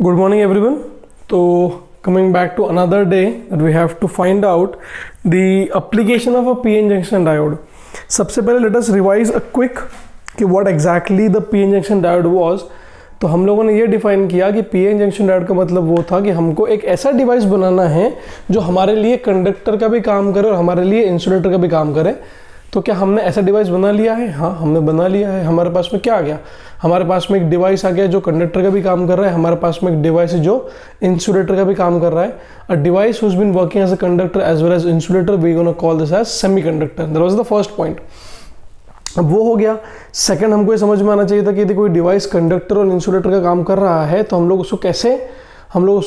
Good morning, everyone. So, coming back to another day that we have to find out the application of a PN junction diode. सबसे पहले let us revise a quick कि what exactly the PN junction diode was. तो हम लोगों ने ये define किया कि PN जंक्शन डायोड का मतलब वो था कि हमको एक ऐसा डिवाइस बनाना है जो हमारे लिए कंडक्टर का भी काम करे और हमारे लिए इंसुलेटर का भी काम करे। तो क्या हमने ऐसा डिवाइस बना लिया है? हाँ, हमने बना लिया है। हमारे पास में क्या आ गया? हमारे पास में एक डिवाइस आ गया जो कंडक्टर का भी काम कर रहा है। हमारे पास में एक डिवाइस है जो इंसुलेटर का भी काम कर रहा है। A device whose been working as a conductor as well as insulator, we gonna call this as semiconductor. That was the first point. अब वो हो गया। सेकंड, हमको ये समझ में आना चाहिए था कि यदि कोई डिवाइस कंडक्टर और इंसुलेटर का काम कर रहा है तो हम लोग उसको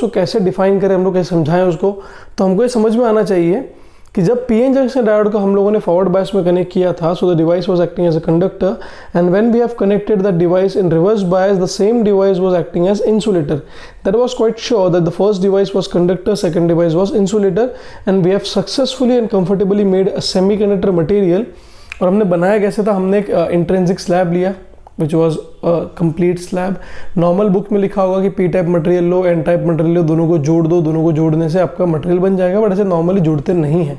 कैसे डिफाइन करें, हम लोग कैसे समझाएं उसको। तो हमको ये समझ में आना चाहिए कि जब पीएन जंक्शन डायोड को हम लोगों ने फॉरवर्ड बायस में कनेक्ट किया था, so the device was acting as a conductor, and when we have connected the device in reverse bias, the same device was acting as insulator. That was quite sure that the first device was conductor, second device was insulator, and we have successfully and comfortably made a semiconductor material. और हमने बनाया कैसे था? हमने एक intrinsic slab लिया which was complete slab. Normal book में लिखा होगा कि पी टाइप मटेरियल लो, एन टाइप मटेरियल लो, दोनों को जोड़ दो, दोनों को जोड़ने से आपका मटेरियल बन जाएगा, बट ऐसे नॉर्मली जुड़ते नहीं हैं।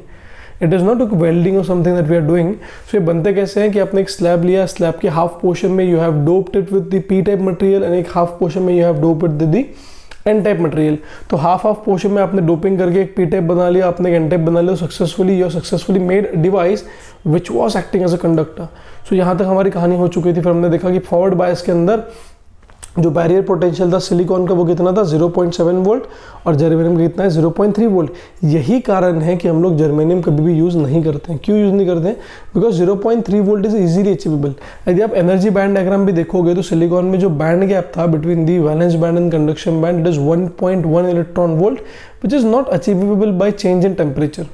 इट इज़ नॉट वेल्डिंग और something that we are doing. So ये बनते कैसे हैं कि आपने एक स्लैब लिया, स्लैब के हाफ पोर्शन में you have doped it with the P type material and एक हाफ पोर्शन में you have doped it with the N type material. तो हाफ पोर्शन में आपने डोपिंग करके एक पी टाइप बना लिया, आपने एक एन टाइप बना लिया, successfully made device which was acting as a conductor. So यहाँ तक हमारी कहानी हो चुकी थी। फिर हमने देखा कि फॉरवर्ड बायस के अंदर जो बैरियर पोटेंशियल था सिलिकॉन का वो कितना था? 0.7 वोल्ट, और जर्मेनियम का कितना है? 0.3 वोल्ट। यही कारण है कि हम लोग जर्मेनियम कभी भी यूज़ नहीं करते हैं। क्यों यूज़ नहीं करते हैं? Because 0.3 volt is easily achievable. यदि आप एनर्जी बैंड डायग्राम भी देखोगे तो सिलिकॉन में जो बैंड गैप था between the valence band and conduction band, it is 1.1 electron volt, which is not achievable by change in temperature.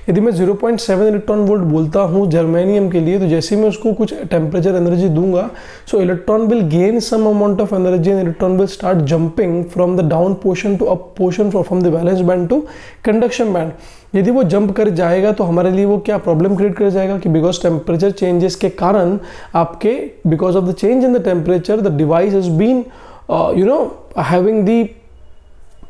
यदि मैं 0.7 इलेक्ट्रॉन वोल्ट बोलता हूँ जर्मेनियम के लिए, तो जैसे मैं उसको कुछ टेम्परेचर एनर्जी दूंगा, so electron will gain some amount of energy and electron will start jumping from the down portion to up portion, from the valence band to conduction band. यदि वो जंप कर जाएगा तो हमारे लिए वो क्या प्रॉब्लम क्रिएट कर जाएगा कि बिकॉज टेम्परेचर चेंजेस के कारण आपके because of the change in the temperature the device has been having the,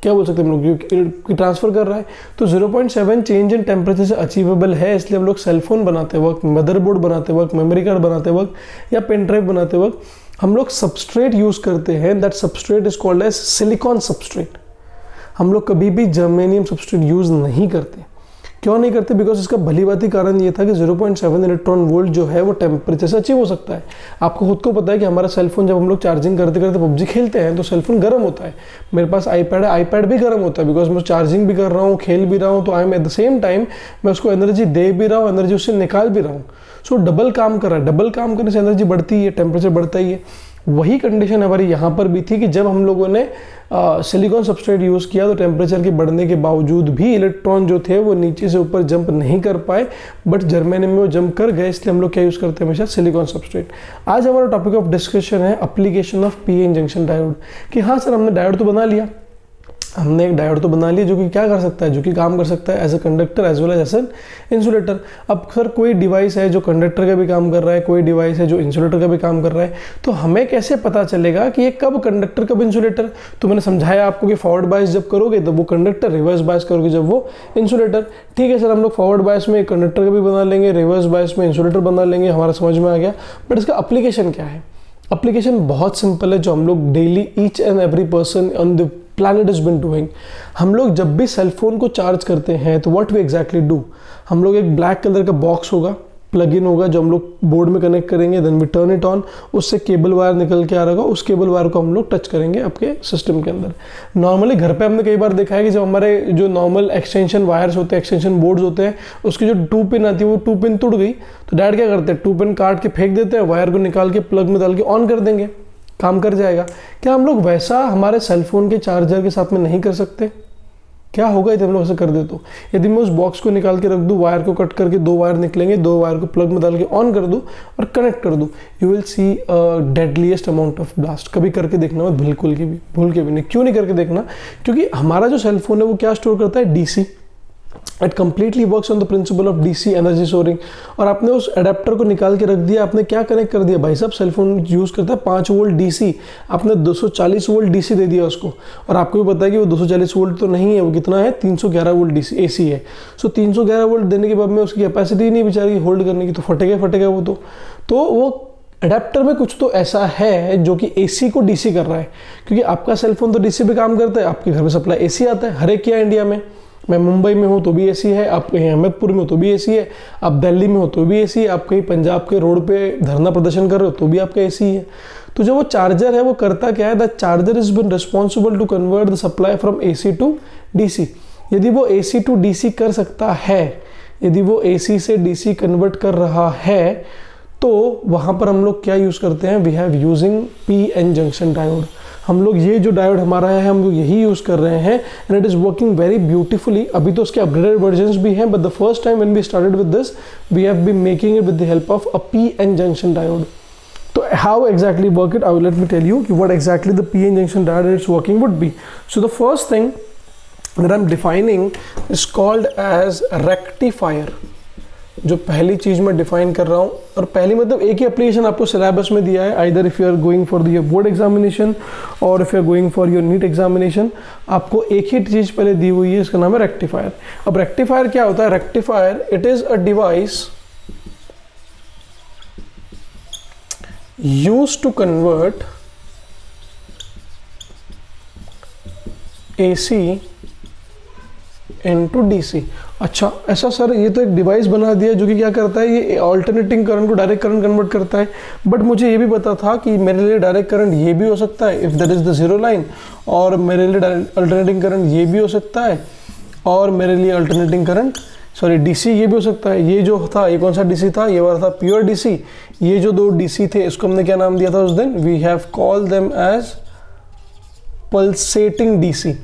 क्या बोल सकते हैं हम लोग, ट्रांसफर कर रहा है। तो 0.7 चेंज इन टेम्परेचर से अचीवेबल है, इसलिए हम लोग सेलफोन बनाते वक्त, मदरबोर्ड बनाते वक्त, मेमोरी कार्ड बनाते वक्त या पेन ड्राइव बनाते वक्त हम लोग सबस्ट्रेट यूज़ करते हैं। That substrate is called as silicon substrate. हम लोग कभी भी जर्मेनियम सबस्ट्रेट यूज़ नहीं करते। क्यों नहीं करते? बिकॉज इसका भली बात ही कारण ये था कि 0.7 इलेक्ट्रॉन वोल्ट जो है वो टेम्परेचर से अचीव हो सकता है। आपको खुद को पता है कि हमारा सेलफोन जब हम लोग चार्जिंग करते करते पबजी खेलते हैं तो सेलफोन गर्म होता है। मेरे पास आईपैड है, आईपैड भी गर्म होता है बिकॉज मैं चार्जिंग भी कर रहा हूँ, खेल भी रहा हूँ, तो I am at the same time मैं उसको एनर्जी दे भी रहा हूँ, एनर्जी उससे निकाल भी रहा हूँ। सो डबल काम कर रहा है। डबल काम करने से एनर्जी बढ़ती है, टेम्परेचर बढ़ता ही है। वही कंडीशन हमारी यहाँ पर भी थी कि जब हम लोगों ने सिलिकॉन सबस्ट्रेट यूज़ किया तो टेम्परेचर के बढ़ने के बावजूद भी इलेक्ट्रॉन जो थे वो नीचे से ऊपर जंप नहीं कर पाए, बट जर्मेनियम में वो जंप कर गए, इसलिए हम लोग क्या यूज़ करते हैं? हमेशा सिलिकॉन सबस्ट्रेट। आज हमारा टॉपिक ऑफ डिस्कशन है application of PN junction diode. कि हाँ सर, हमने डायोड तो बना लिया, हमने एक डायोड तो बना लिया जो कि क्या कर सकता है, जो कि काम कर सकता है as a conductor as well as an insulator. अब सर कोई डिवाइस है जो कंडक्टर का भी काम कर रहा है, कोई डिवाइस है जो इंसुलेटर का भी काम कर रहा है, तो हमें कैसे पता चलेगा कि ये कब कंडक्टर कब इंसुलेटर? तो मैंने समझाया आपको कि फॉरवर्ड बायस जब करोगे तो वो कंडक्टर, रिवर्स बायस करोगे जब वो इंसुलेटर। ठीक है सर, हम लोग फॉरवर्ड बायस में कंडक्टर का भी बना लेंगे, रिवर्स बायस में इंसुलेटर बना लेंगे, हमारा समझ में आ गया। बट इसका अप्लीकेशन क्या है? अप्लीकेशन बहुत सिंपल है, जो हम लोग daily each and every person on the planet has been doing। हम लोग जब भी सेल फोन को चार्ज करते हैं तो व्हाट वी एग्जैक्टली डू, हम लोग एक ब्लैक कलर का बॉक्स होगा, प्लग इन होगा, जो हम लोग बोर्ड में कनेक्ट करेंगे, then we turn it on, उससे केबल वायर निकल के आ रहा होगा, उस केबल वायर को हम लोग टच करेंगे आपके सिस्टम के अंदर। नॉर्मली घर पे हमने कई बार देखा है कि जब हमारे जो नॉर्मल एक्सटेंशन वायर्स होते हैं, एक्सटेंशन बोर्ड्स होते हैं, उसकी जो 2 पिन आती है वो 2 पिन टूट गई तो डैड क्या करते हैं? 2 पिन काट के फेंक देते हैं, वायर को निकाल के प्लग में डाल के ऑन कर देंगे, काम कर जाएगा। क्या हम लोग वैसा हमारे सेलफोन के चार्जर के साथ में नहीं कर सकते? क्या होगा यदि हम लोग ऐसा कर दे तो? यदि मैं उस बॉक्स को निकाल के रख दूं, वायर को कट करके 2 वायर निकलेंगे, 2 वायर को प्लग में डाल के ऑन कर दूं और कनेक्ट कर दूं, you will see deadliest amount of blast. कभी करके देखना मत, बिल्कुल की भी, भूल के भी नहीं। क्यों नहीं करके देखना? क्योंकि हमारा जो सेलफोन है वो क्या स्टोर करता है? DC. It completely works on the principle of DC energy storing. और आपने उस अडेप्टर को निकाल के रख दिया, आपने क्या कनेक्ट कर दिया भाई साहब, सेलफोन यूज़ करता है 5 वोल्ट डीसी, आपने 240 वोल्ट डीसी दे दिया उसको। और आपको भी पता है कि वो 240 वोल्ट तो नहीं है, वो कितना है, 311 वोल्ट डीसी एसी है। सो 311 वोल्ट देने के बाद में उसकी कैपेसिटी नहीं बेचारी होल्ड करने की, तो फटेगा वो तो वो अडेप्टर में कुछ तो ऐसा है जो कि एसी को डीसी कर रहा है। क्योंकि आपका सेलफोन तो डीसी पे काम करता है, आपके घर में सप्लाई एसी आता है हर एक किया इंडिया में। मैं मुंबई में हूँ तो भी एसी है, आप कहीं अहमदपुर में हो तो भी एसी है, आप दिल्ली में हो तो भी एसी है, आप कहीं पंजाब के रोड पे धरना प्रदर्शन कर रहे हो तो भी आपका एसी है। तो जो वो चार्जर है वो करता क्या है, the charger is been responsible to convert the supply from AC to DC. यदि वो एसी टू डीसी कर सकता है, यदि वो एसी से डीसी कन्वर्ट कर रहा है, तो वहाँ पर हम लोग क्या यूज़ करते हैं, we have using PN junction diode. हम लोग ये जो डायोड हमारा है हम लोग यही यूज़ कर रहे हैं, and it is working very beautifully. अभी तो उसके अपग्रेडेड वर्जन्स भी हैं, but the first time when we started with this we have been making it with the help of a PN junction diode. तो how exactly work it, I will let me tell you कि what exactly the PN junction diode it's working would be. So the first thing that I'm defining is called as rectifier। जो पहली चीज़ मैं define कर रहा हूँ, और पहली मतलब एक ही एप्लीकेशन आपको सिलेबस में दिया है, either if you are going for your board examination और if you are going for your NEET examination, आपको एक ही चीज़ पहले दी हुई है, इसका नाम है रेक्टिफायर। अब रेक्टिफायर क्या होता है, rectifier it is a device used to convert AC into DC. अच्छा ऐसा सर, ये तो एक डिवाइस बना दिया जो कि क्या करता है, ये अल्टरनेटिंग करंट को डायरेक्ट करंट कन्वर्ट करता है। बट मुझे ये भी पता था कि मेरे लिए डायरेक्ट करंट ये भी हो सकता है if that is the zero line, और मेरे लिए अल्टरनेटिंग करंट ये भी हो सकता है, और मेरे लिए अल्टरनेटिंग करंट सॉरी डीसी ये भी हो सकता है। ये जो था, ये कौन सा डीसी था, ये वाला था प्योर डीसी। ये जो दो डीसी थे इसको हमने क्या नाम दिया था उस दिन, we have called them as pulsating DC.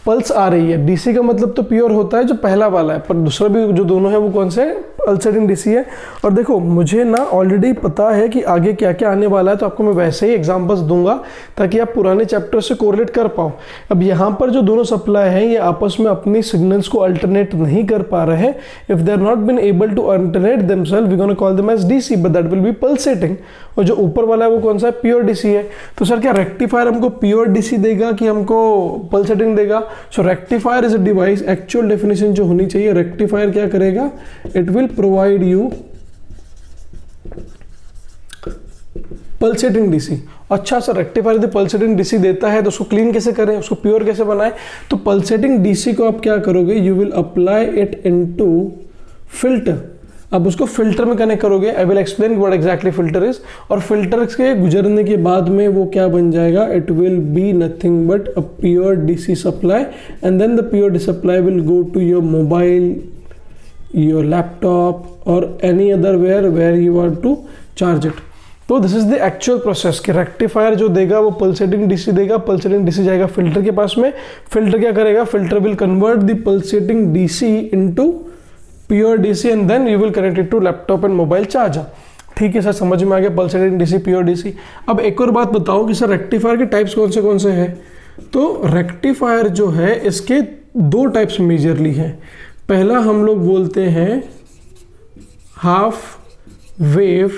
Pulse आ रही है, डीसी का मतलब तो प्योर होता है जो पहला वाला है, पर दूसरा भी जो दोनों है वो कौन से, पल्सेटिंग डीसी है। और देखो मुझे ना ऑलरेडी पता है कि आगे क्या क्या आने वाला है, तो आपको मैं वैसे ही एग्जांपल्स दूंगा ताकि आप पुराने चैप्टर से कोरिलेट कर पाओ। अब यहाँ पर जो दोनों सप्लाई हैं ये आपस में अपनी सिग्नल्स को अल्टरनेट नहीं कर पा रहे हैं। If they are not been able to alternate themselves we gonna call them as DC, but that will be pulsating. और जो ऊपर वाला है वो कौन सा है, प्योर डीसी है। तो सर क्या रेक्टिफायर हमको प्योर डीसी देगा कि हमको पल्सेटिंग देगा? So rectifier is a device, actual definition जो होनी चाहिए, रेक्टिफायर क्या करेगा, it will provide you pulsating DC. अच्छा सर रेक्टिफायर यदि पल्सेटिंग डीसी देता है तो उसको क्लीन कैसे करें, उसको प्योर कैसे बनाएं? तो पल्सेटिंग डीसी को आप क्या करोगे, you will apply it into filter. अब उसको फिल्टर में कनेक्ट करोगे, I will explain what exactly filter is. और फिल्टर के गुजरने के बाद में वो क्या बन जाएगा, it will be nothing but a pure DC supply, and then the pure DC supply will go to your mobile, your laptop और any other where you want to charge it. तो this is the actual process कि rectifier जो देगा वो pulsating DC देगा, pulsating DC जाएगा filter के पास में, फिल्टर क्या करेगा, filter will convert the pulsating DC into pure DC and then you will connect it to laptop and mobile charger. ठीक है सर, समझ में आ गया, पल्सेटिंग डीसी प्योर डीसी। अब एक और बात बताओ कि सर रेक्टिफायर के टाइप्स कौन से हैं? तो रेक्टिफायर जो है इसके दो टाइप्स मेजरली हैं। पहला हम लोग बोलते हैं half wave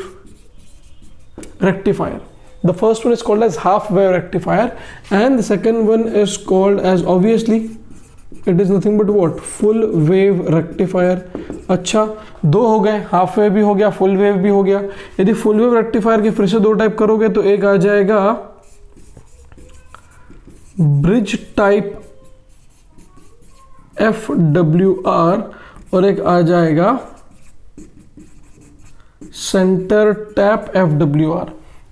rectifier. The first one is called as half wave rectifier and the second one is called as, obviously it is nothing but what, full wave rectifier। अच्छा दो हो गए, हाफ वेव भी हो गया, फुल वेव भी हो गया। यदि फुल वेव रेक्टिफायर के फिर से दो टाइप करोगे तो एक आ जाएगा ब्रिज टाइप FWR और एक आ जाएगा सेंटर टैप FWR।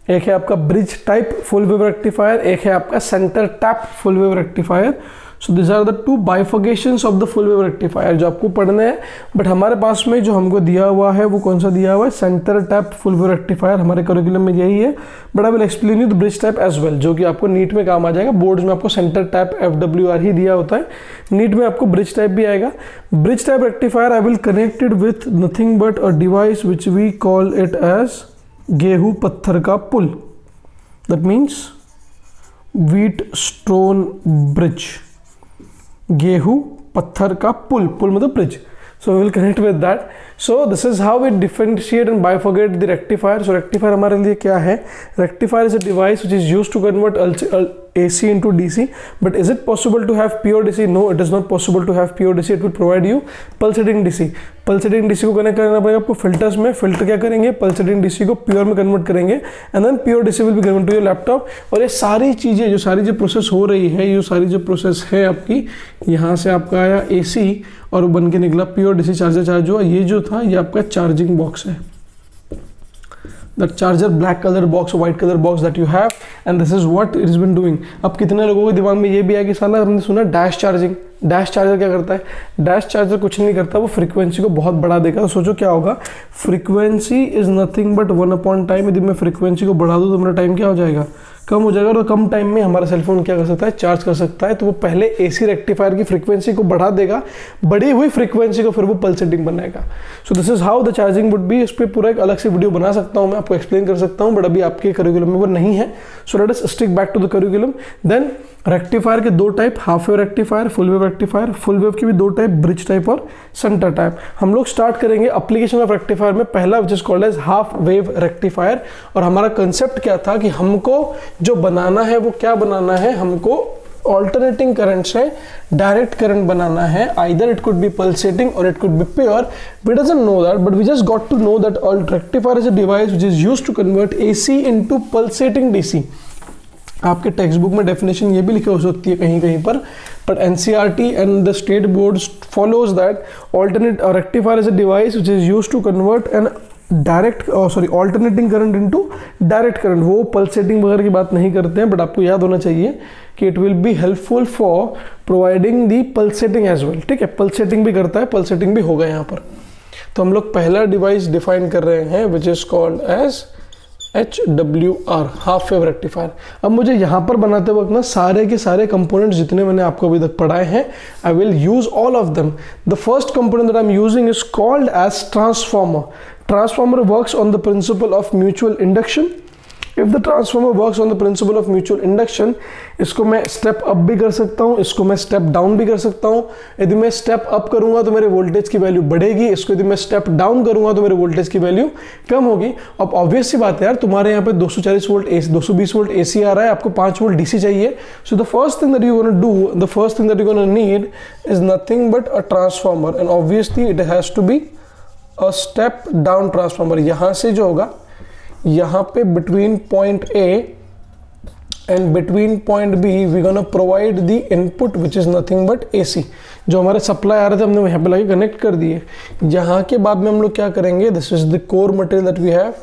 एक है आपका bridge type full wave rectifier, एक है आपका centre tap full wave rectifier. So this are the two bifurcations of the full wave rectifier जो आपको पढ़ने हैं। बट हमारे पास में जो हमको दिया हुआ है वो कौन सा दिया हुआ है, centre tap full wave rectifier. हमारे करिकुलम में यही है, but I will explain you the bridge type as well, जो कि आपको नीट में काम आ जाएगा। बोर्ड्स में आपको सेंटर टैप FWR ही दिया होता है, नीट में आपको ब्रिज टाइप भी आएगा। Bridge type rectifier I will connect it with nothing but a device which we call it as गेहूं पत्थर का पुल। That means Wheatstone bridge, गेहूं पत्थर का पुल, पुल मतलब bridge. So we will connect with that. So this is how we differentiate and bifurcate the rectifier. So rectifier हमारे लिए क्या है? Rectifier is a device which is used to convert AC into DC. But is it possible to have pure DC? No, it is not possible to have pure DC. It will provide you pulsating DC. pulsating DC को connect करना पड़ेगा आपको filters में. Filter क्या करेंगे? pulsating DC को pure में convert करेंगे and then pure DC will be convert to your laptop. और ये सारी चीज़ें जो सारी जो प्रोसेस हो रही है, ये सारी जो प्रोसेस है आपकी, यहाँ से आपका आया AC और बन के निकला प्योर DC चार्जर चार्ज हुआ. ये जो था ये आपका चार्जिंग बॉक्स है. That charger black color box, white color box that you have, and this is what it has been doing. अब कितने लोगों के दिमाग में ये भी है कि साला हमने सुना डैश चार्जिंग. डैश चार्जर क्या करता है? डैश चार्जर कुछ नहीं करता, वो फ्रीक्वेंसी को बहुत बढ़ा देगा. तो सोचो क्या होगा? Frequency is nothing but 1 time. यदि मैं फ्रीक्वेंसी को बढ़ा दूँ तो मेरा टाइम क्या हो जाएगा? कम हो जाएगा. और कम टाइम में हमारा सेलफोन क्या कर सकता है? चार्ज कर सकता है. तो वो पहले AC रेक्टिफायर की फ्रीक्वेंसी को बढ़ा देगा, बढ़ी हुई फ्रीक्वेंसी को फिर वो पल्सेटिंग बनाएगा. So this is how the charging would be. इस पर पूरा एक अलग से वीडियो बना सकता हूँ, मैं आपको एक्सप्लेन कर सकता हूँ, बट अभी आपके करिकुलम में वो नहीं है. So let us stick back to the curriculum. Then rectifier के दो type, half wave rectifier, full wave rectifier. Full wave की भी दो टाइप, ब्रिज टाइप और सेंटर टाइप. हम लोग स्टार्ट करेंगे एप्लीकेशन ऑफ रेक्टिफायर में पहला which is called as half wave rectifier. और हमारा कंसेप्ट क्या था कि हमको जो बनाना है वो क्या बनाना है? हमको ऑल्टरनेटिंग करंट से डायरेक्ट करंट बनाना है. Either it could be pulsating और it could be pure. We doesn't know that, but we just got to know that rectifier is a device which is used to convert AC into pulsating DC. आपके textbook में definition ये भी लिखी हो सकती है कहीं कहीं पर, but NCERT and the state board follows that alternate rectifier is a device which is used to convert an direct alternating current into direct current. वो पल्सेटिंग वगैरह की बात नहीं करते हैं, बट आपको याद होना चाहिए कि it will be helpful for providing the pulsating as well. ठीक है, पल्सेटिंग भी करता है, पल्सेटिंग भी होगा यहाँ पर. तो हम लोग पहला डिवाइस डिफाइन कर रहे हैं which is called as HWR, half wave rectifier. अब मुझे यहाँ पर बनाते वक्त ना सारे के सारे कंपोनेंट्स जितने मैंने आपको अभी तक पढ़ाए हैं, I will use all of them. The first component that I am using is called as transformer. Transformer works on the principle of mutual induction. If the transformer works on the principle of mutual induction, इसको मैं step up भी कर सकता हूँ, इसको मैं step down भी कर सकता हूँ. यदि मैं स्टेप अप करूंगा तो मेरे वोल्टेज की वैल्यू बढ़ेगी, इसको यदि मैं स्टेप डाउन करूंगा तो मेरे वोल्टेज की वैल्यू कम होगी. अब ऑब्वियस सी बात है यार, तुम्हारे यहाँ पे 240 वोल्ट AC, 220 वोल्ट AC आ रहा है, आपको 5 वोल्ट DC चाहिए. So the first thing that you gonna do, the first thing that you gonna need is nothing but a transformer. And obviously it has to be a step down transformer. यहाँ से जो होगा, यहाँ पे between point A and between point B we gonna provide the input which is nothing but AC. जो हमारे supply आ रहे थे हमने यहाँ पे लाके कनेक्ट कर दिए. यहाँ के बाद में हम लोग क्या करेंगे? This is the core material that we have.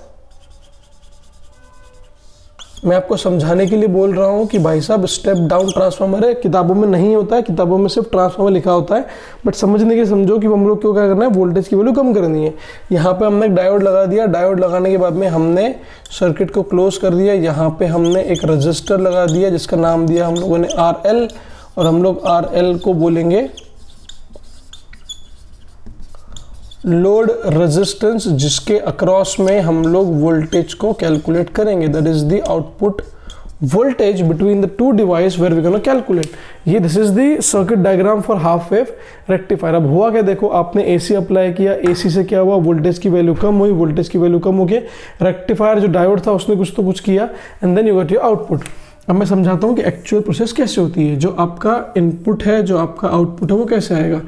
मैं आपको समझाने के लिए बोल रहा हूँ कि भाई साहब स्टेप डाउन ट्रांसफार्मर है, किताबों में नहीं होता है, किताबों में सिर्फ ट्रांसफार्मर लिखा होता है. बट समझने के लिए समझो कि हम लोग क्यों क्या करना है, वोल्टेज की वैल्यू कम करनी है. यहाँ पे हमने एक डायोड लगा दिया. डायोड लगाने के बाद में हमने सर्किट को क्लोज कर दिया. यहाँ पे हमने एक रजिस्टर लगा दिया जिसका नाम दिया हम लोगों ने RL, और हम लोग RL को बोलेंगे लोड रेजिस्टेंस, जिसके अक्रॉस में हम लोग वोल्टेज को कैलकुलेट करेंगे. That is the output voltage between the two device where we gonna calculate. ये this is the circuit diagram for half wave rectifier. अब हुआ क्या, देखो आपने AC अप्लाई किया, AC से क्या हुआ, वोल्टेज की वैल्यू कम हुई, वोल्टेज की वैल्यू कम हो गई. रेक्टिफायर जो डायोड था उसने कुछ तो कुछ किया and then you got your output. अब मैं समझाता हूँ कि एक्चुअल प्रोसेस कैसे होती है. जो आपका इनपुट है, जो आपका आउटपुट है, वो कैसे आएगा.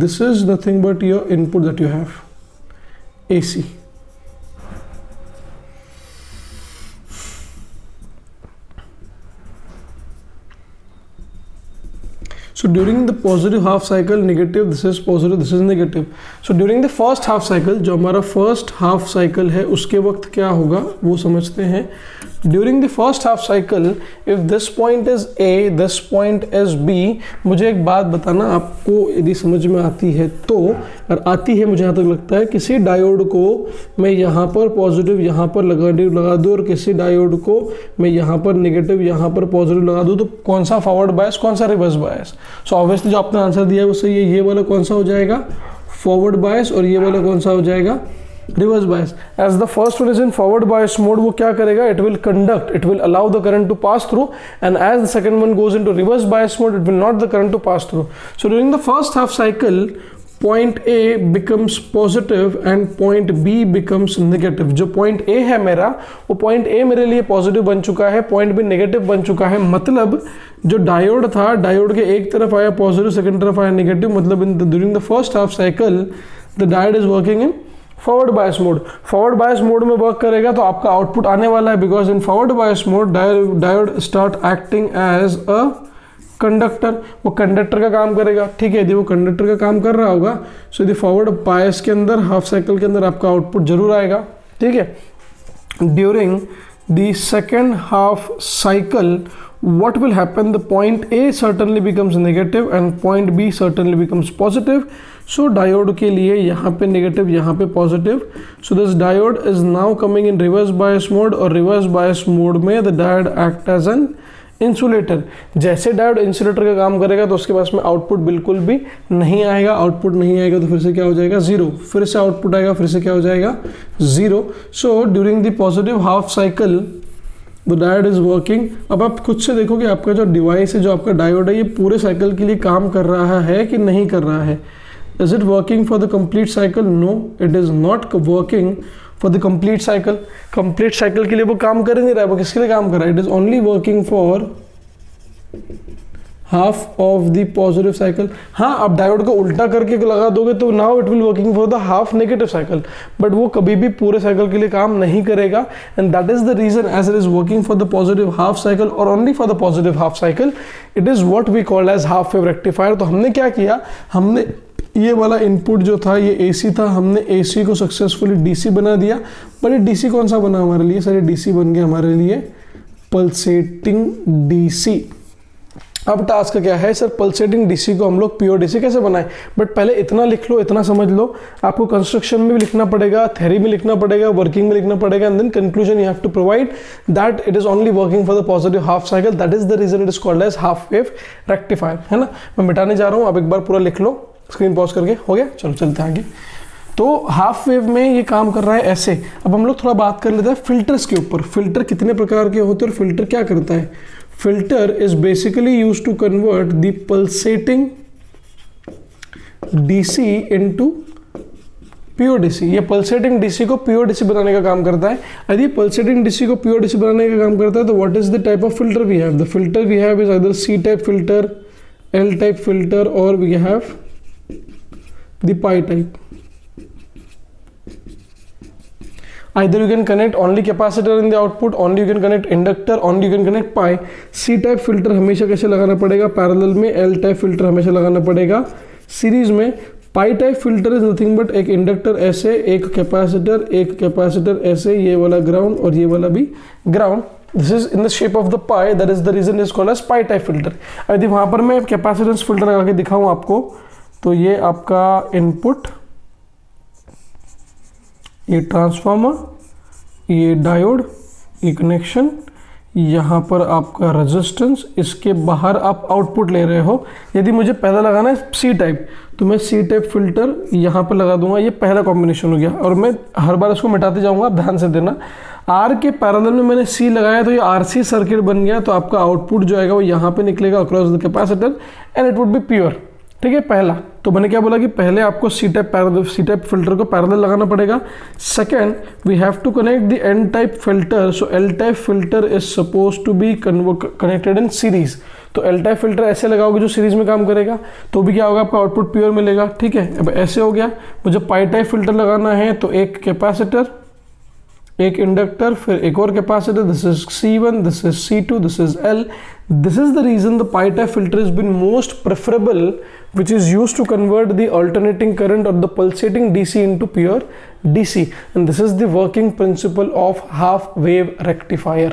This is nothing but your input that you have, AC. So during the positive half cycle, negative, this is positive, this is negative. So during the first half cycle, जो हमारा first half cycle है, उसके वक्त क्या होगा वो समझते हैं. During the first half cycle, if this point is A, this point is B, मुझे एक बात बताना, आपको यदि समझ में आती है तो, और आती है मुझे यहाँ तक लगता है, किसी डायोड को मैं यहाँ पर पॉजिटिव यहाँ पर नेगेटिव लगा दूँ और किसी डायोड को मैं यहाँ पर नेगेटिव यहाँ पर पॉजिटिव लगा दूँ, तो कौन सा फॉरवर्ड बायस, कौन सा रिवर्स बायस. सो ऑब्वियसली जो आपने आंसर दिया है वो सही है. ये वाला कौन सा हो जाएगा, फॉरवर्ड बायस, और ये वाला कौन सा हो जाएगा, reverse bias. As the first one is in forward bias mode, वो क्या करेगा, it will conduct, it will allow the current to pass through. And as the second one goes into reverse bias mode, it will not the current to pass through. So during the first half cycle, point A becomes positive and point B becomes negative. जो point A है मेरा, वो point A मेरे लिए positive बन चुका है, point B negative बन चुका है। मतलब जो डायोड था, डायोड के एक तरफ आया पॉजिटिव, सेकंड तरफ आया नेगेटिव। मतलब during the first half cycle the diode is working in forward bias mode. Forward bias mode में वर्क करेगा तो आपका आउटपुट आने वाला है, because in forward bias mode diode start acting as a conductor. वो कंडक्टर का काम करेगा, ठीक है। यदि वो कंडक्टर का काम कर रहा होगा सो यदि फॉरवर्ड बायस के अंदर, हाफ साइकिल के अंदर आपका आउटपुट जरूर आएगा, ठीक है। During the second half cycle what will happen, the point A certainly becomes negative and point B certainly becomes positive. So diode के लिए यहाँ पे negative, यहाँ पे positive. So this diode is now coming in reverse bias mode, और reverse bias mode में the diode act as an insulator. जैसे diode insulator का काम करेगा तो उसके पास में आउटपुट बिल्कुल भी नहीं आएगा। आउटपुट नहीं आएगा तो फिर से क्या हो जाएगा, जीरो। फिर से आउटपुट आएगा, फिर से क्या हो जाएगा, zero. So during the positive half cycle the diode is working. अब आप खुद से देखो कि आपका जो डिवाइस है, जो आपका डायोड है, ये पूरे साइकिल के लिए काम कर रहा है कि नहीं कर रहा है। Is it working for the complete cycle? No, it is not working for the complete cycle. Complete cycle के लिए वो काम कर ही नहीं रहा है। वो किसके लिए काम कर रहा है? It is only working for half of the positive cycle. हाँ, आप डायोड को उल्टा करके लगा दोगे तो now it will working for the half negative cycle, but वो कभी भी पूरे साइकिल के लिए काम नहीं करेगा। And that is the reason as it is working for the positive half cycle और only for the positive half cycle, it is what we called as half wave rectifier. तो हमने क्या किया, हमने ये वाला इनपुट जो था ये AC था, हमने AC को सक्सेसफुली DC बना दिया। पर ये DC कौन सा बना हमारे लिए? सर ये DC बन गया हमारे लिए पल्सेटिंग DC। अब टास्क क्या है सर, पल्सेटिंग DC को हम लोग प्योर DC कैसे बनाएं? बट पहले इतना लिख लो, इतना समझ लो, आपको कंस्ट्रक्शन में भी लिखना पड़ेगा, थ्योरी में लिखना पड़ेगा, वर्किंग में लिखना पड़ेगा, and then conclusion you have to provide that it is only working for the positive half cycle. That is the reason it is called as half wave rectifier, है ना। मैं मिटाने जा रहा हूँ, आप एक बार पूरा लिख लो, स्क्रीन पॉज करके। हो गया, चलो चलते हैं आगे। तो हाफ वेव में ये काम कर रहा है ऐसे। अब हम लोग थोड़ा बात कर लेते हैं फिल्टर्स के ऊपर। फिल्टर कितने प्रकार के होते हैं और फिल्टर क्या करता है? Filter is basically used to convert the pulsating DC into pure DC। ये pulsating DC को pure DC बनाने का काम करता है। यदि pulsating DC को pure DC बनाने का काम करता है तो what is the type of filter we have? The filter we have is either C type filter, L type filter, or we have the pi type. Either you can connect only capacitor in the output, only you can connect inductor, only you can connect pi. C type filter हमेशा कैसे लगाना पड़ेगा? Parallel में। L type filter हमेशा लगाना पड़ेगा series में। pi type filter is nothing but एक इंडक्टर ऐसे, एक कैपेसिटर ऐसे, ये वाला ग्राउंड और ये वाला भी ground. This is in the shape of the pi, that is the reason is called as pi type filter. यदि वहां पर मैं कैपेसिटेंस फिल्टर लगा के दिखाऊं आपको, तो ये आपका इनपुट, ये ट्रांसफार्मर, ये डायोड, ये कनेक्शन, यहाँ पर आपका रेजिस्टेंस, इसके बाहर आप आउटपुट ले रहे हो। यदि मुझे पहला लगाना है सी टाइप तो मैं सी टाइप फिल्टर यहाँ पर लगा दूंगा। ये पहला कॉम्बिनेशन हो गया और मैं हर बार इसको मिटाते जाऊंगा, आप ध्यान से देना। आर के पैरेलल में मैंने सी लगाया तो ये आरसी सर्किट बन गया। तो आपका आउटपुट जो आएगा वो यहाँ पे निकलेगा across the capacitor and it would be pure, ठीक है। पहला तो मैंने क्या बोला कि पहले आपको सी टाइप फिल्टर को पैरेलल लगाना पड़ेगा। Second, we have to connect the N type filter. So L type filter is suppose to be connected in series. तो एल टाइप फिल्टर ऐसे लगाओगे जो सीरीज में काम करेगा, तो भी क्या होगा, आपका आउटपुट प्योर मिलेगा, ठीक है। अब ऐसे हो गया। मुझे पाई टाइप फिल्टर लगाना है तो एक कैपेसिटर, एक इंडक्टर, फिर एक और capacitor, this is C1, this is C2, this is L। This is the reason the pi type filter has been most preferable, which is used to convert the alternating current or the pulsating DC into pure DC, and this is the working principle of half wave rectifier.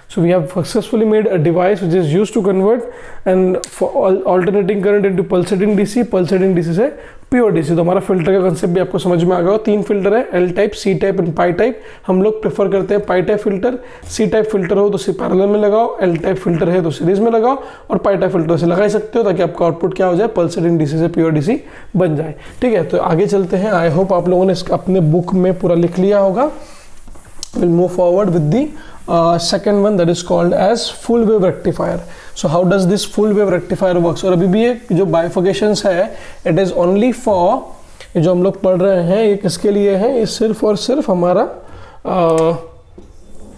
So we have successfully made a device which is used to convert and for alternating current into pulsating DC से pure DC। तो हमारा filter का concept भी आपको समझ में आ गया। 3 filter है, L type, C type and pi type. हम लोग प्रेफर करते हैं pi type filter. C type filter हो तो पैरेलल में लगाओ, एल टाइप फिल्टर है तो सीरीज में लगाओ, और पाई टाइप फिल्टर से लगा ही सकते हो ताकि आपका आउटपुट क्या हो जाए, पल्सेटिंग DC से प्योर DC बन जाए, ठीक है। तो आगे चलते हैं। आई होप आप लोगों ने अपने बुक में पूरा लिख लिया होगा। We'll move forward with the second one that is called as full wave rectifier. So how does this full wave rectifier works? और अभी भी ये जो bifurcations है it is only for, ये जो हम लोग पढ़ रहे हैं ये किसके लिए है, ये सिर्फ और सिर्फ हमारा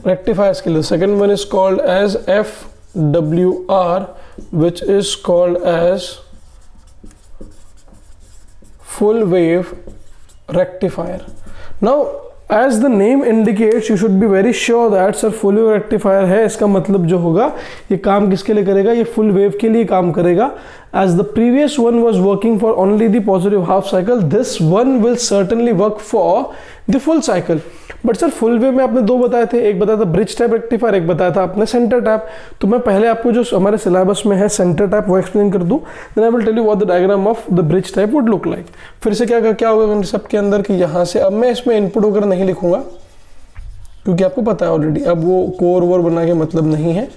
rectifiers के लिए. Second one is called as FWR, which is called as full wave rectifier. Now as the name indicates you should be very sure that sir full wave rectifier है, इसका मतलब जो होगा ये काम किसके लिए करेगा, ये full wave के लिए काम करेगा. As the previous one was working for only the positive half cycle, this one will certainly work for the full cycle. But sir full wave में आपने दो बताए थे, एक बताया था ब्रिज टाइप रेक्टिफायर, एक बताया था आपने सेंटर टाइप. तो मैं पहले आपको जो हमारे सिलेबस में है सेंटर टाइप वो एक्सप्लेन कर दूं, then I will tell you what the diagram of the bridge type would look like. फिर से क्या होगा सबके अंदर कि यहाँ से अब मैं इसमें इनपुट वगैरह नहीं लिखूंगा क्योंकि आपको पता है ऑलरेडी, अब वो कोर वोर बना के मतलब नहीं है.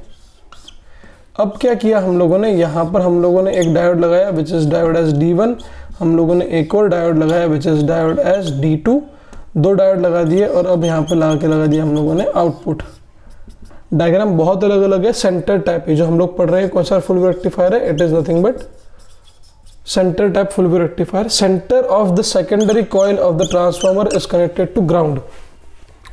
अब क्या किया हम लोगों ने, यहाँ पर हम लोगों ने एक डायोड लगाया which is diode as D1, हम लोगों ने एक और डायोड लगाया which is diode as D2, दो डायोड लगा दिए और अब यहाँ पे लगा दिया हम लोगों ने आउटपुट. डायग्राम बहुत अलग अलग है. सेंटर टाइप जो हम लोग पढ़ रहे हैं कौन सा फुल वेव रेक्टिफायर है, it is nothing but centre type full wave rectifier. Centre of the secondary coil of the transformer is connected to ground.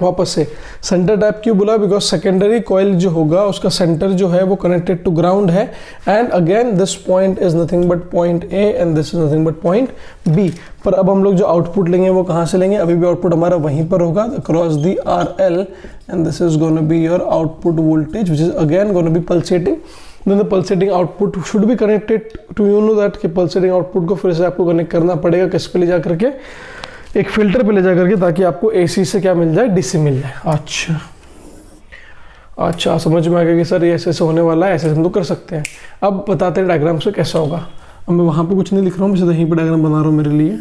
वापस से सेंटर टाइप क्यों बोला, बिकॉज सेकेंडरी कॉइल जो होगा उसका सेंटर जो है वो कनेक्टेड टू ग्राउंड है. And again this point is nothing but point A and this is nothing but point B. पर अब हम लोग जो आउटपुट लेंगे वो कहाँ से लेंगे, अभी भी आउटपुट हमारा वहीं पर होगा cross the RL and this is gonna be your output voltage which is again gonna be pulsating. Then the pulsating output should be connected to, you know that कि pulsating output को फिर से आपको connect करना पड़ेगा किस पे ले जा करके, एक फिल्टर पे ले जा करके, ताकि आपको AC से क्या मिल जाए, DC मिल जाए. अच्छा समझ में आ गया कि सर ये ऐसे होने वाला है, ऐसे हम लोग कर सकते हैं. अब बताते हैं डायग्राम से कैसा होगा. अब मैं वहाँ पे कुछ नहीं लिख रहा हूँ, मैं सीधा यहीं पे डायग्राम बना रहा हूँ मेरे लिए.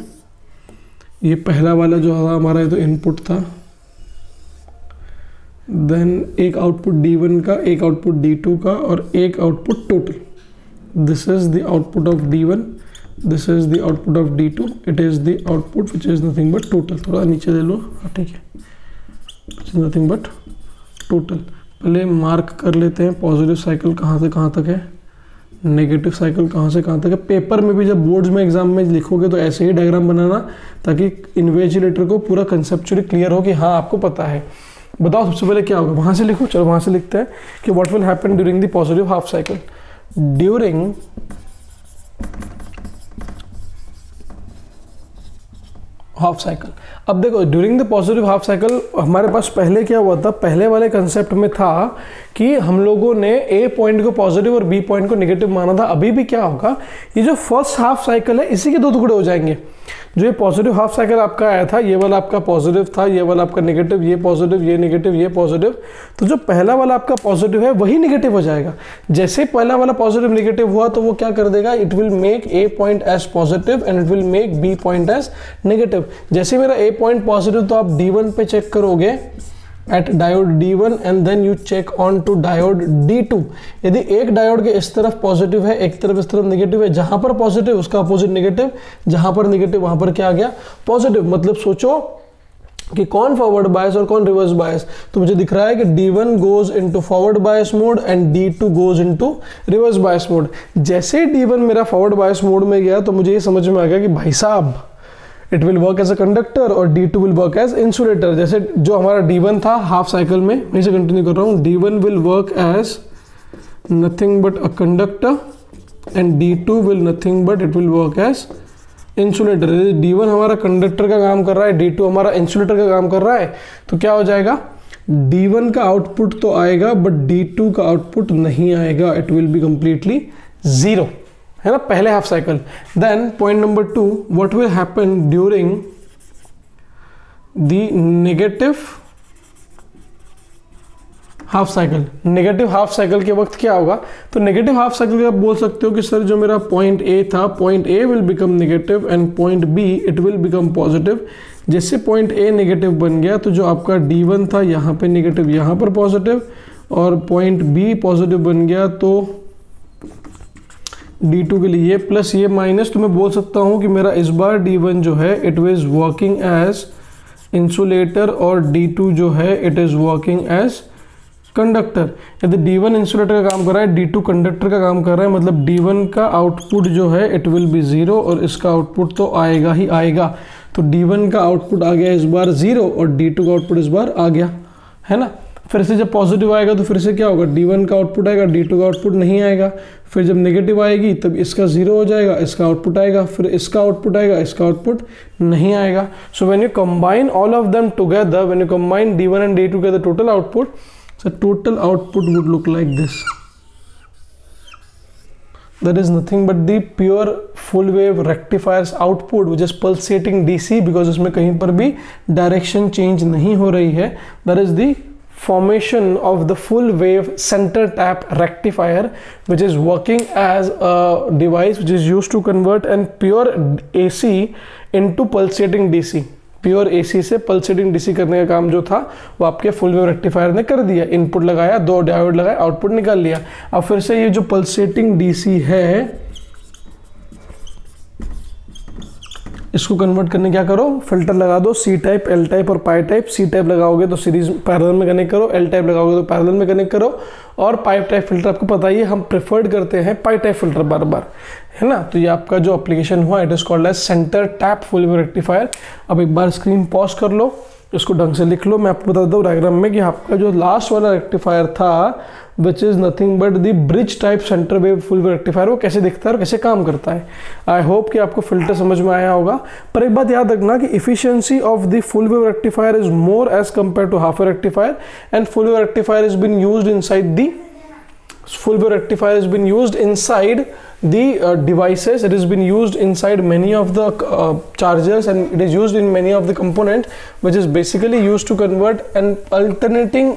ये पहला वाला जो था हमारा ये तो इनपुट था, देन एक आउटपुट D1 का, एक आउटपुट D2 का और एक output total. This is the output of D1, this is the output of D2, it is the output which is nothing but total. थोड़ा नीचे ले लो, ठीक है, विच इज नथिंग बट टोटल. पहले मार्क कर लेते हैं पॉजिटिव साइकिल कहाँ से कहाँ तक है, नेगेटिव साइकिल कहाँ से कहाँ तक है. पेपर में भी जब बोर्ड्स में एग्जाम में लिखोगे तो ऐसे ही डायग्राम बनाना, ताकि इन्विजिलेटर को पूरा कंसेप्चुअली क्लियर हो कि हाँ आपको पता है. बताओ सबसे पहले क्या होगा, वहाँ से लिखो. चलो वहाँ से लिखते हैं कि what will happen during the positive half cycle. During half cycle, अब देखो during the positive half cycle हमारे पास पहले क्या हुआ था, पहले वाले कंसेप्ट में था कि हम लोगों ने A पॉइंट को पॉजिटिव और B पॉइंट को नेगेटिव माना था. अभी भी क्या होगा, ये जो फर्स्ट हाफ साइकिल है इसी के दो टुकड़े हो जाएंगे. जो ये पॉजिटिव हाफ साइकिल आपका आया था, ये वाला आपका पॉजिटिव था, ये वाला आपका नेगेटिव, ये पॉजिटिव, ये नेगेटिव, ये पॉजिटिव. तो जो पहला वाला आपका पॉजिटिव है वही नेगेटिव हो जाएगा. जैसे पहला वाला पॉजिटिव नेगेटिव हुआ तो वो क्या कर देगा, it will make A point as positive and it will make B point as negative. जैसे मेरा A पॉइंट पॉजिटिव तो आप D1 पे चेक करोगे at diode D1 and then you check on to diode D2. यदि एक diode के इस तरफ पॉजिटिव है, एक तरफ इस तरफ नेगेटिव है, जहां पर पॉजिटिव उसका अपोजिट नेगेटिव, जहां पर नेगेटिव वहां पर क्या आ गया, पॉजिटिव. मतलब सोचो कि कौन फॉरवर्ड बायस और कौन रिवर्स बायस. तो मुझे दिख रहा है कि D1 goes into forward bias mode and D2 goes into reverse bias mode. जैसे D1 मेरा फॉरवर्ड बायस मोड में गया तो मुझे ये समझ में आ गया कि भाई साहब it will work as a conductor और D2 will work as insulator. जैसे जो हमारा D1 था हाफ साइकिल में, मैं इसे कंटिन्यू कर रहा हूँ. D1 will work as nothing but a conductor and D2 will nothing but it will work as insulator. D1 हमारा कंडक्टर का काम कर रहा है, D2 हमारा इंसुलेटर का काम कर रहा है. तो क्या हो जाएगा, D1 का आउटपुट तो आएगा बट D2 का आउटपुट नहीं आएगा. It will be completely zero, है ना, पहले half cycle. Then point number 2, what will happen during the negative half cycle. Negative half cycle के वक्त क्या होगा, तो नेगेटिव हाफ साइकिल का आप बोल सकते हो कि सर जो मेरा पॉइंट A था, point A will become negative and point B it will become positive. जैसे पॉइंट A नेगेटिव बन गया तो जो आपका D1 था यहाँ पे नेगेटिव, यहाँ पर पॉजिटिव, और पॉइंट B पॉजिटिव बन गया तो D2 के लिए ये प्लस ये माइनस. तो मैं बोल सकता हूँ कि मेरा इस बार D1 जो है it is working as insulator और D2 जो है it is working as conductor. यदि D1 इंसुलेटर का काम कर रहा है, D2 कंडक्टर का काम कर रहा है, मतलब D1 का आउटपुट जो है इट विल बी 0 और इसका आउटपुट तो आएगा ही आएगा। तो D1 का आउटपुट आ गया इस बार 0 और D2 का आउटपुट इस बार आ गया, है ना। फिर से जब पॉजिटिव आएगा तो फिर से क्या होगा, D1 का आउटपुट आएगा, D2 का आउटपुट नहीं आएगा। फिर जब नेगेटिव आएगी तब इसका 0 हो जाएगा, इसका आउटपुट आएगा, फिर इसका आउटपुट आएगा, इसका आउटपुट नहीं आएगा। So when you combine all of them together, when you combine D1 and D2 together, total output, so total output would look like this. That is nothing but the pure full wave rectifier's output which is pulsating DC, because उसमें कहीं पर भी direction change नहीं हो रही है। That is the formation of the full wave center tap rectifier which is working as a device which is used to convert an pure AC into pulsating DC। Pure AC से pulsating DC करने का काम जो था वो आपके full wave rectifier ने कर दिया। इनपुट लगाया, 2 डायोड लगाया, आउटपुट निकाल लिया। अब फिर से ये जो पल्सेटिंग DC है इसको कन्वर्ट करने क्या करो, फिल्टर लगा दो, C टाइप, L टाइप और पाई टाइप। C टाइप लगाओगे तो सीरीज पैरेलल में कनेक्ट करो, L टाइप लगाओगे तो पैरेलल में कनेक्ट करो, और पाई टाइप फिल्टर आपको पता ही है हम प्रेफर्ड करते हैं पाई टाइप फिल्टर बार बार, है ना। तो ये आपका जो एप्लीकेशन हुआ it is called as centre tap full wave rectifier. अब एक बार स्क्रीन पॉज कर लो, इसको ढंग से लिख लो। मैं आपको बता दूं डायग्राम में कि आपका जो लास्ट वाला रेक्टिफायर था विच is nothing but the bridge type centre wave full wave rectifier, वो कैसे दिखता है और कैसे काम करता है। आई होप कि आपको फिल्टर समझ में आया होगा। पर एक बात याद रखना कि efficiency of the full wave rectifier is more as compare to half wave rectifier, and full wave rectifier is been used inside the full wave rectifier has been used inside the devices. It has been used inside many of the chargers, and it is used in many of the component which is basically used to convert an alternating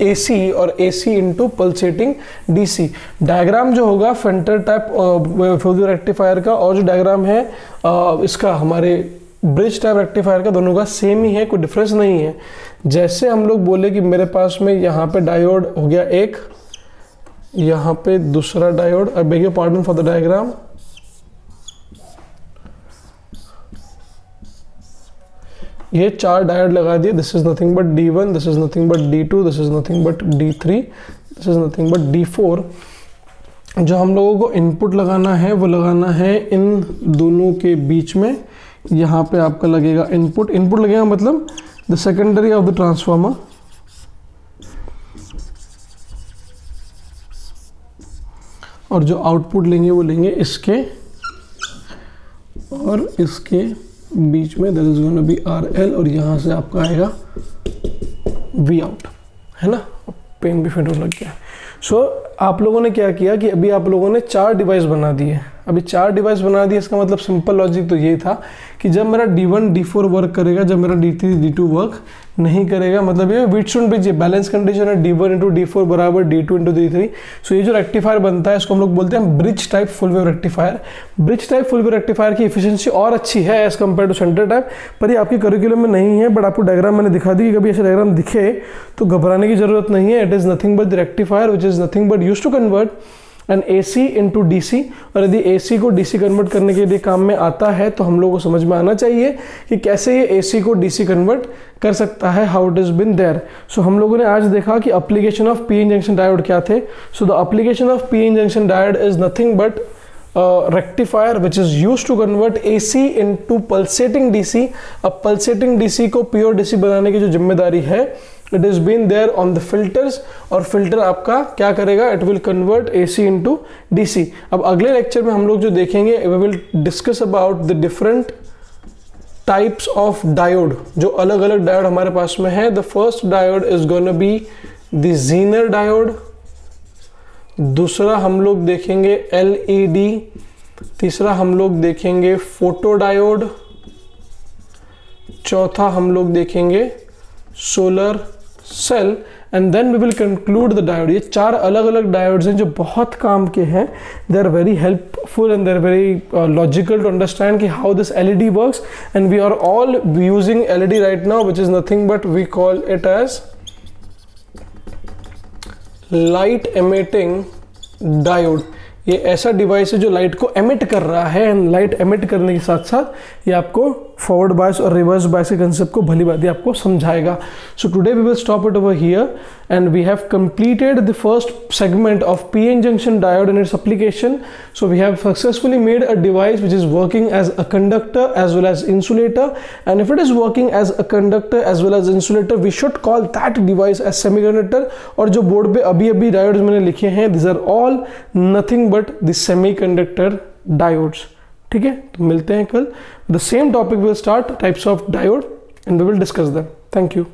AC or AC into pulsating DC। Diagram जो होगा centre type full wave rectifier का और जो diagram है इसका हमारे bridge type rectifier का, दोनों का सेम ही है, कोई डिफरेंस नहीं है। जैसे हम लोग बोले कि मेरे पास में यहाँ पे डायोड हो गया एक, यहाँ पे दूसरा diode, I beg your pardon for the diagram, ये 4 डायोड लगा दिए। This is nothing but D1, this is nothing but D2, this is nothing but D3, this is nothing but D4। जो हम लोगों को इनपुट लगाना है वो लगाना है इन दोनों के बीच में। यहाँ पे आपका लगेगा इनपुट, इनपुट लगेगा मतलब the secondary of the transformer, और जो आउटपुट लेंगे वो लेंगे इसके और इसके बीच में, that is gonna B RL, और यहाँ से आपका आएगा V आउट, है ना। पेन भी फिट हो लग गया। सो आप लोगों ने क्या किया कि अभी आप लोगों ने 4 डिवाइस बना दिए। अभी 4 डिवाइस बना दिए, इसका मतलब सिंपल लॉजिक तो ये था कि जब मेरा D1 D4 वर्क करेगा, जब मेरा D3 D2 वर्क नहीं करेगा, मतलब ये विटस्टोन ब्रिज बैलेंस कंडीशन है, D1 इंटू D4 बराबर D2 इंटू D3। सो ये जो रेक्टिफायर बनता है इसको हम लोग बोलते हैं bridge type full wave rectifier. Bridge type full wave rectifier की एफिशिएंसी और अच्छी है as compare to centre type, पर ये आपके करिकुलम में नहीं है। बट आपको डायग्राम मैंने दिखा दी कि कभी ऐसे डायग्राम दिखे तो घबराने की जरूरत नहीं है। It is nothing but the rectifier which is nothing but used to convert an AC into DC। और यदि AC को DC कन्वर्ट करने के लिए काम में आता है तो हम लोगों को समझ में आना चाहिए कि कैसे ये AC को DC कन्वर्ट कर सकता है, how it is been there. So हम लोगों ने आज देखा कि application of PN junction diode क्या थे। So the application of PN junction diode is nothing but rectifier which is used to convert AC into pulsating DC। अब pulsating DC को प्योर DC बनाने की जो जिम्मेदारी है it is been there on the filters, और filter आपका क्या करेगा, it will convert AC into DC। अब अगले लेक्चर में हम लोग जो देखेंगे we will discuss about the different types of diode, जो अलग अलग डायोड हमारे पास में है। The first diode is gonna be the zener diode, दूसरा हम लोग देखेंगे LED, तीसरा हम लोग देखेंगे फोटो डायोड, चौथा हम लोग देखेंगे solar cell, and then we will conclude the diode. ये 4 अलग अलग डायोड्स हैं जो बहुत काम के हैं। They are very helpful and they are very logical to understand कि how this LED works, and we are all using LED right now which is nothing but we call it as light emitting diode. ये ऐसा device है जो light को emit कर रहा है, and light emit करने के साथ साथ ये आपको फॉरवर्ड बायस और रिवर्स बायस के कंसेप्ट को भली भांति आपको समझाएगा. So today we will stop it over here and we have completed the first segment of p-n junction diode and its application. So we have successfully made a device which is working as a conductor as well as insulator, and if it is working as a conductor as well as insulator, we should call that device as semiconductor. और जो board पे अभी अभी diodes मैंने लिखे हैं, these are all nothing but the semiconductor diodes. ठीक है, तो मिलते हैं कल. The same topic will start, types of diode, and we will discuss them. Thank you.